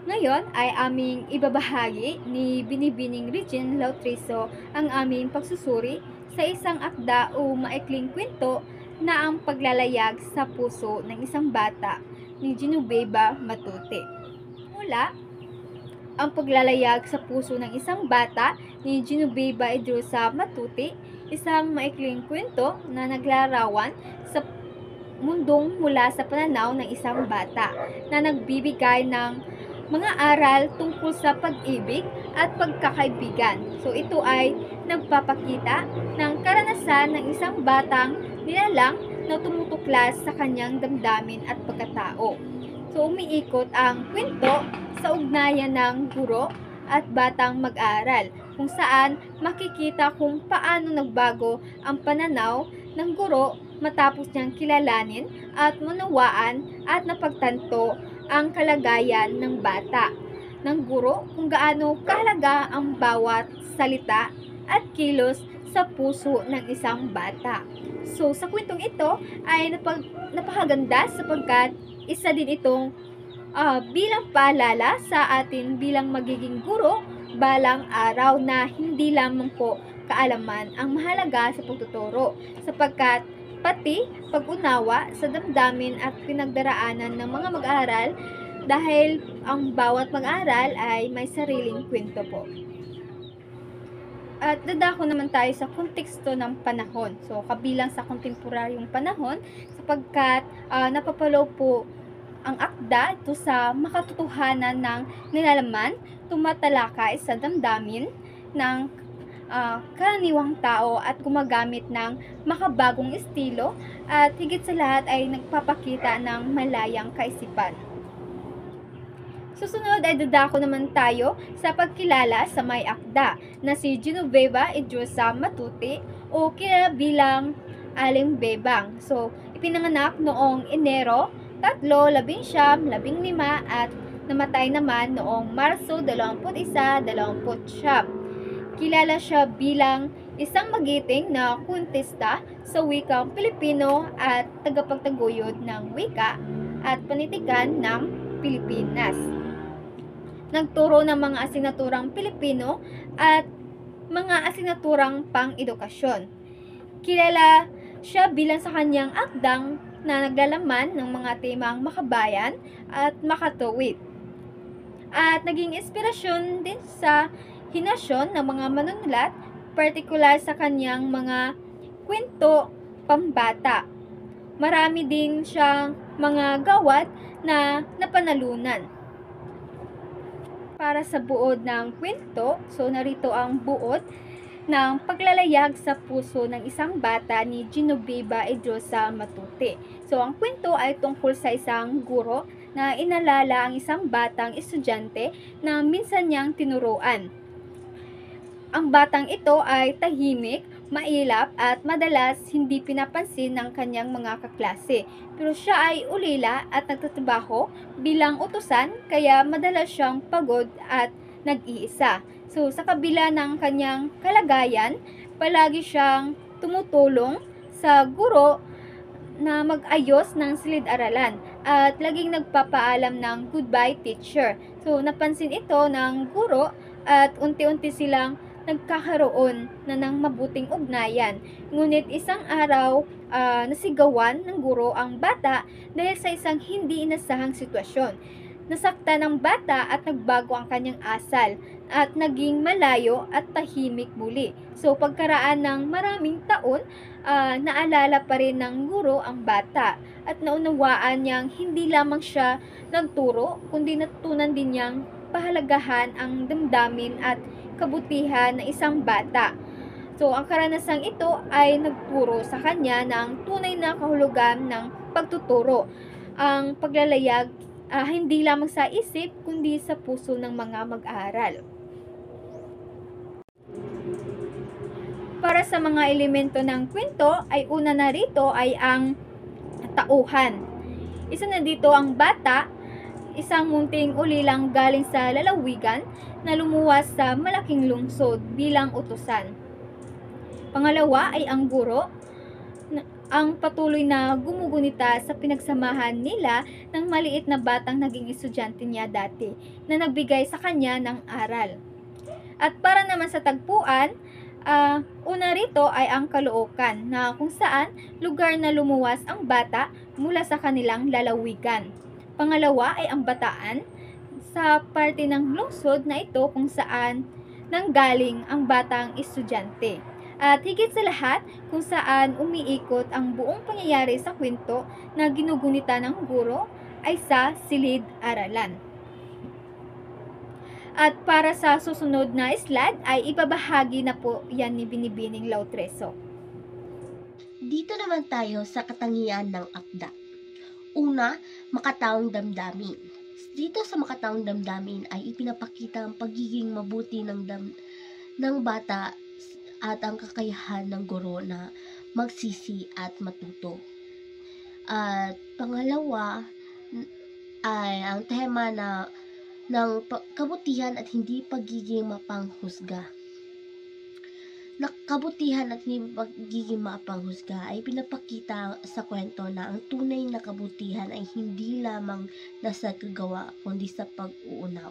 Ngayon ay aming ibabahagi ni Binibining Regine Lautriso ang aming pagsusuri sa isang akda o maikling kwento na ang paglalayag sa puso ng isang bata ni Genoveva Matute. Mula ang paglalayag sa puso ng isang bata ni Genoveva Idrosa Matute, isang maikling kwento na naglarawan sa mundong mula sa pananaw ng isang bata na nagbibigay ng mga aral tungkol sa pag-ibig at pagkakaibigan. So ito ay nagpapakita ng karanasan ng isang batang nilalang na tumutuklas sa kanyang damdamin at pagkatao. So umiikot ang kwento sa ugnayan ng guro at batang mag-aral, kung saan makikita kung paano nagbago ang pananaw ng guro matapos niyang kilalanin at manawaan at napagtanto ang kalagayan ng bata, ng guro, kung gaano kahalaga ang bawat salita at kilos sa puso ng isang bata. So sa kwentong ito ay napakaganda sapagkat isa din itong bilang paalala sa atin bilang magiging guro balang araw na hindi lamang po kaalaman ang mahalaga sa pagtuturo, sapagkat pati pag-unawa sa damdamin at pinagdaraanan ng mga mag-aaral, dahil ang bawat mag-aaral ay may sariling kwento po. At dadako naman tayo sa konteksto ng panahon. So, kabilang sa kontemporaryong panahon, sapagkat napapalo po ang akda ito sa makatotohanan ng nilalaman, tumatalakay sa damdamin ng karaniwang tao at gumagamit ng makabagong estilo, at higit sa lahat ay nagpapakita ng malayang kaisipan. Susunod ay dadako naman tayo sa pagkilala sa may akda na si Genoveva Idrosa Matute o kilala bilang Aling Bebang. So, ipinanganak noong Enero 3, 1915 at namatay naman noong Marso 21, 29. Kilala siya bilang isang magiting na kontesta sa wikang Pilipino at tagapagtaguyod ng wika at panitikan ng Pilipinas. Nagturo ng mga asinaturang Pilipino at mga asinaturang pang-edukasyon. Kilala siya bilang sa kanyang akdang na naglalaman ng mga temang makabayan at makatuwid. At naging inspirasyon din sa hinasyon ng mga manunulat, partikular sa kanyang mga kwento pambata. Marami din siyang mga gawad na napanalunan. Para sa buod ng kwento, so narito ang buod ng paglalayag sa puso ng isang bata ni Genoveva Idrosa Matute. So ang kwento ay tungkol sa isang guro na inalala ang isang batang estudyante na minsan niyang tinuruan. Ang batang ito ay tahimik, mailap at madalas hindi pinapansin ng kanyang mga kaklase. Pero siya ay ulila at nagtatrabaho bilang utusan, kaya madalas siyang pagod at nag-iisa. So sa kabila ng kanyang kalagayan, palagi siyang tumutulong sa guro na mag-ayos ng silid-aralan at laging nagpapaalam ng goodbye teacher. So napansin ito ng guro at unti-unti silang nagkakaroon na ng mabuting ugnayan. Ngunit isang araw, nasigawan ng guro ang bata dahil sa isang hindi inasahang sitwasyon. Nasakta ng bata at nagbago ang kanyang asal at naging malayo at tahimik muli. So pagkaraan ng maraming taon, naalala pa rin ng guro ang bata at naunawaan niyang hindi lamang siya nagturo, kundi natutunan din niyang pahalagahan ang damdamin at kabutihan ng isang bata. So, ang karanasang ito ay nagturo sa kanya ng tunay na kahulugan ng pagtuturo. Ang paglalayag hindi lamang sa isip, kundi sa puso ng mga mag-aaral. Para sa mga elemento ng kwento, ay una na rito ay ang tauhan. Isa na dito ang bata, isang munting ulilang galing sa lalawigan na lumuwas sa malaking lungsod bilang utusan. Pangalawa ay ang guro ang patuloy na gumugunita sa pinagsamahan nila ng maliit na batang naging estudyante niya dati na nagbigay sa kanya ng aral. At para naman sa tagpuan, una rito ay ang Caloocan na kung saan lugar na lumuwas ang bata mula sa kanilang lalawigan. Pangalawa ay ang Bataan sa parte ng lungsod na ito kung saan nanggaling ang batang estudyante. At higit sa lahat, kung saan umiikot ang buong pangyayari sa kwento na ginugunita ng guro ay sa silid-aralan. At para sa susunod na slide ay ibabahagi na po yan ni Binibining Lautreso. Dito naman tayo sa katangian ng akda. Una, makataong damdamin. Dito sa makataong damdamin ay ipinapakita ang pagiging mabuti ng bata at ang kakayahan ng guro na magsisi at matuto. At pangalawa ay ang tema ng kabutihan at hindi pagiging mapanghusga. Kabutihan at hindi pagiging mapanghusga ay pinapakita sa kwento na ang tunay na kabutihan ay hindi lamang nasa kagawa kundi sa pag-uunaw.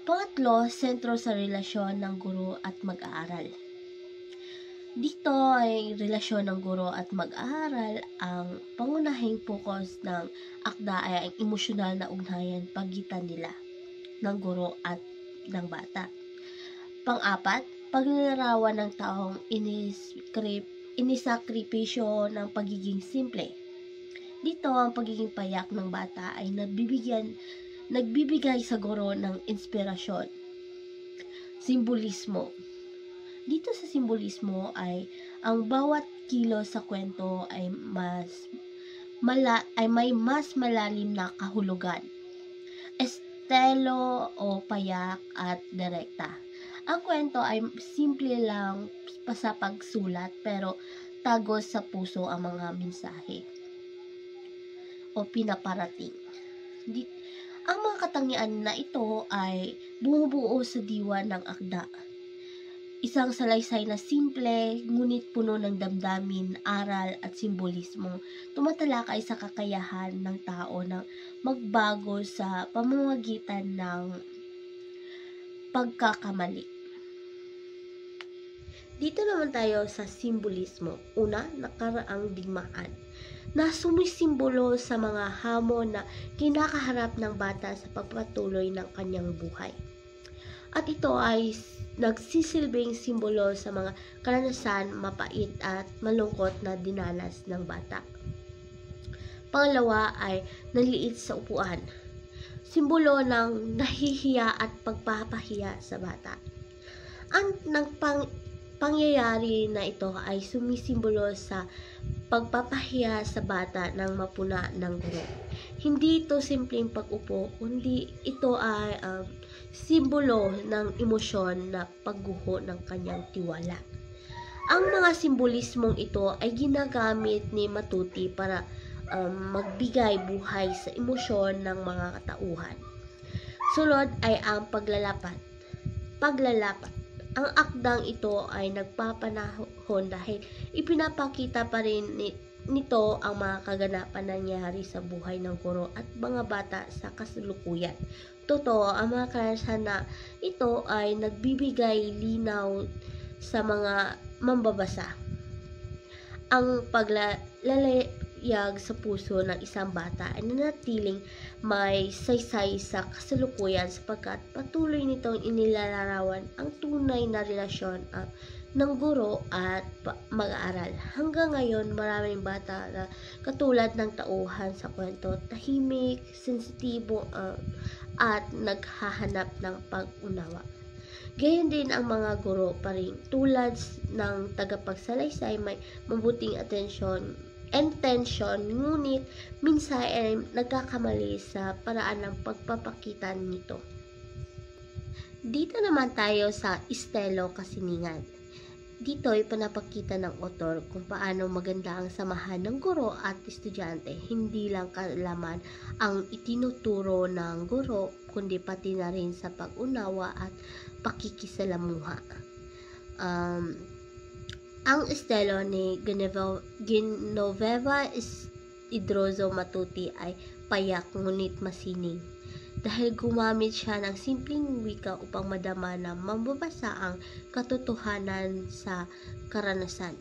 Pangatlo, sentro sa relasyon ng guro at mag-aaral. Dito ay relasyon ng guro at mag-aaral. Ang pangunahing focus ng akda ay ang emosyonal na ugnayan pagitan nila ng guro at ng bata. Pang-apat, paglarawan ng taong inisakripisyo ng pagiging simple. Dito ang pagiging payak ng bata ay nagbibigay sa guro ng inspirasyon. Simbolismo. Dito sa simbolismo ay ang bawat kilo sa kwento ay may mas malalim na kahulugan. Estilo o payak at direkta. Ang kwento ay simple lang sa pagsulat pero tagos sa puso ang mga mensahe o pinaparating. Ang mga katangian na ito ay bumubuo sa diwa ng akda. Isang salaysay na simple, ngunit puno ng damdamin, aral at simbolismo, tumatalakay sa kakayahan ng tao na magbago sa pamamagitan ng pagkakamali. Dito naman tayo sa simbolismo. Una, nakaraang digmaan na sumisimbolo sa mga hamon na kinakaharap ng bata sa pagpatuloy ng kanyang buhay. At ito ay nagsisilbing simbolo sa mga karanasan, mapait at malungkot na dinanas ng bata. Pangalawa ay nanliit sa upuan. Simbolo ng nahihiya at pagpapahiya sa bata. Ang pangyayari na ito ay sumisimbolo sa pagpapahiya sa bata ng mapuna ng guro. Hindi ito simpleng pag-upo, kundi ito ay simbolo ng emosyon na pagguho ng kanyang tiwala. Ang mga simbolismong ito ay ginagamit ni Matuti para magbigay buhay sa emosyon ng mga katauhan. Sunod ay ang paglalapat. Ang akdang ito ay nagpapanahon dahil ipinapakita pa rin nito ang mga kaganapan na nangyari sa buhay ng guro at mga bata sa kasalukuyan. Totoo, ang mga karanasan na ito ay nagbibigay linaw sa mga mambabasa. Ang paglalayag sa puso ng isang bata ay nanatiling may saysay sa kasalukuyan sapagkat patuloy nitong inilalarawan ang tunay na relasyon ng guro at mag-aaral. Hanggang ngayon, maraming bata na katulad ng tauhan sa kwento, tahimik, sensitibo at naghahanap ng pag-unawa. Gayon din ang mga guro pa rin. Tulad ng tagapagsalaysay, may mabuting intention, ngunit minsan ay nagkakamali sa paraan ng pagpapakita nito. Dito naman tayo sa estilo kasiningan. Dito ay pinapakita ng author kung paano maganda ang samahan ng guro at estudyante. Hindi lang kalaman ang itinuturo ng guro, kundi pati na rin sa pag-unawa at pakikisalamuha. Ang estilo ni Genoveva Idrozo Matuti ay payak ngunit masining dahil gumamit siya ng simpleng wika upang madama na mambabasa ang katotohanan sa karanasan.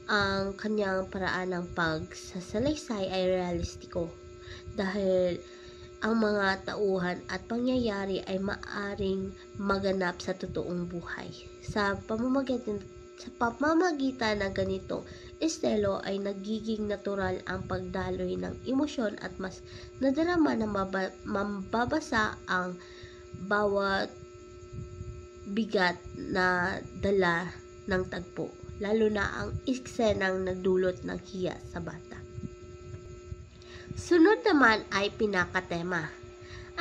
Ang kanyang paraan ng pagsasalaysay ay realistiko dahil ang mga tauhan at pangyayari ay maaring maganap sa totoong buhay. Sa pamamagitan ng ganito estilo ay nagiging natural ang pagdaloy ng emosyon at mas nadarama na mambabasa ang bawat bigat na dala ng tagpo, lalo na ang eksenang nagdulot ng hiya sa bata. Sunod naman ay pinakatema.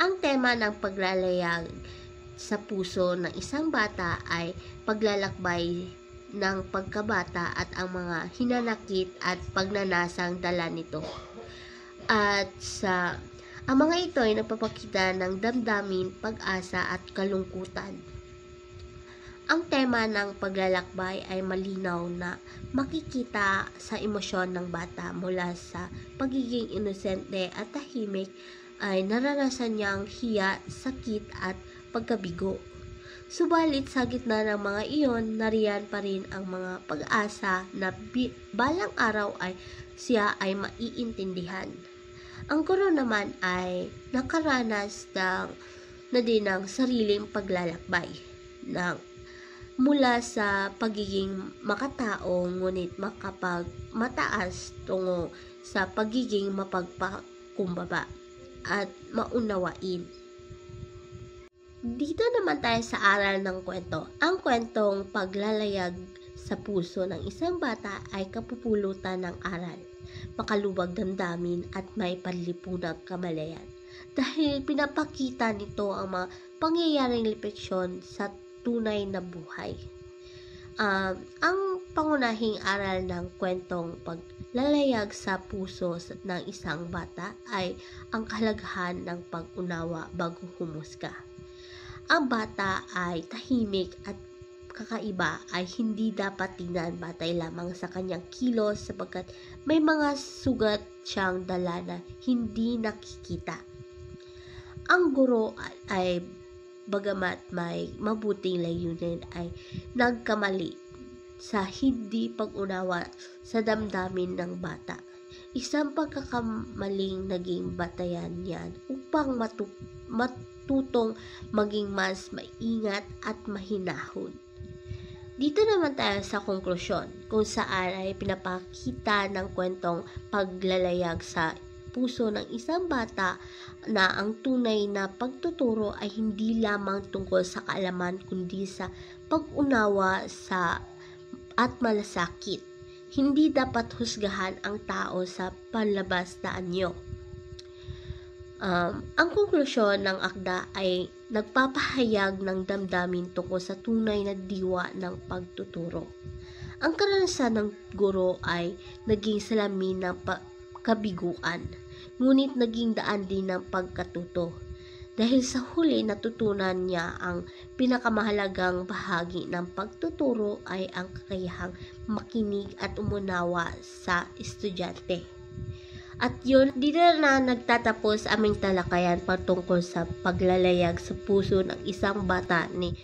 Ang tema ng paglalayag sa puso ng isang bata ay paglalakbay ng pagkabata at ang mga hinanakit at pagnanasang dala nito. Ang mga ito ay nagpapakita ng damdamin, pag-asa at kalungkutan. Ang tema ng paglalakbay ay malinaw na makikita sa emosyon ng bata mula sa pagiging inosente at tahimik ay naranasan niyang hiya, sakit at pagkabigo. Subalit sa gitna ng mga iyon, nariyan pa rin ang mga pag-asa na balang araw ay siya ay maiintindihan. Ang guro naman ay nakaranas na din ng sariling paglalakbay mula sa pagiging makatao ngunit mataas tungo sa pagiging mapagpakumbaba at maunawain. Dito naman tayo sa aral ng kwento. Ang kwentong paglalayag sa puso ng isang bata ay kapupulutan ng aral, makalubag damdamin at may panlipunang kamalayan. Dahil pinapakita nito ang mga pangyayaring lepeksyon sa tunay na buhay. Ang pangunahing aral ng kwentong paglalayag sa puso ng isang bata ay ang kahalagahan ng pag-unawa bago humusga. Ang bata ay tahimik at kakaiba ay hindi dapat tingnan batay lamang sa kanyang kilos sapagkat may mga sugat siyang dala na hindi nakikita. Ang guro ay bagamat may mabuting layunin ay nagkamali sa hindi pag-unawa sa damdamin ng bata. Isang pagkakamaling naging batayan niyan upang matutong maging mas maingat at mahinahon. Dito naman tayo sa konklusyon kung saan ay pinapakita ng kwentong paglalayag sa puso ng isang bata na ang tunay na pagtuturo ay hindi lamang tungkol sa kaalaman kundi sa pag-unawa at malasakit. Hindi dapat husgahan ang tao sa panlabas na anyo. Ang konklusyon ng akda ay nagpapahayag ng damdamin tungkol sa tunay na diwa ng pagtuturo. Ang karanasan ng guro ay naging salamin ng kabiguan, ngunit naging daan din ng pagkatuto. Dahil sa huli natutunan niya ang pinakamahalagang bahagi ng pagtuturo ay ang kakayahang makinig at umunawa sa estudyante. At yun, dito na nagtatapos aming talakayan patungkol sa paglalayag sa puso ng isang bata ni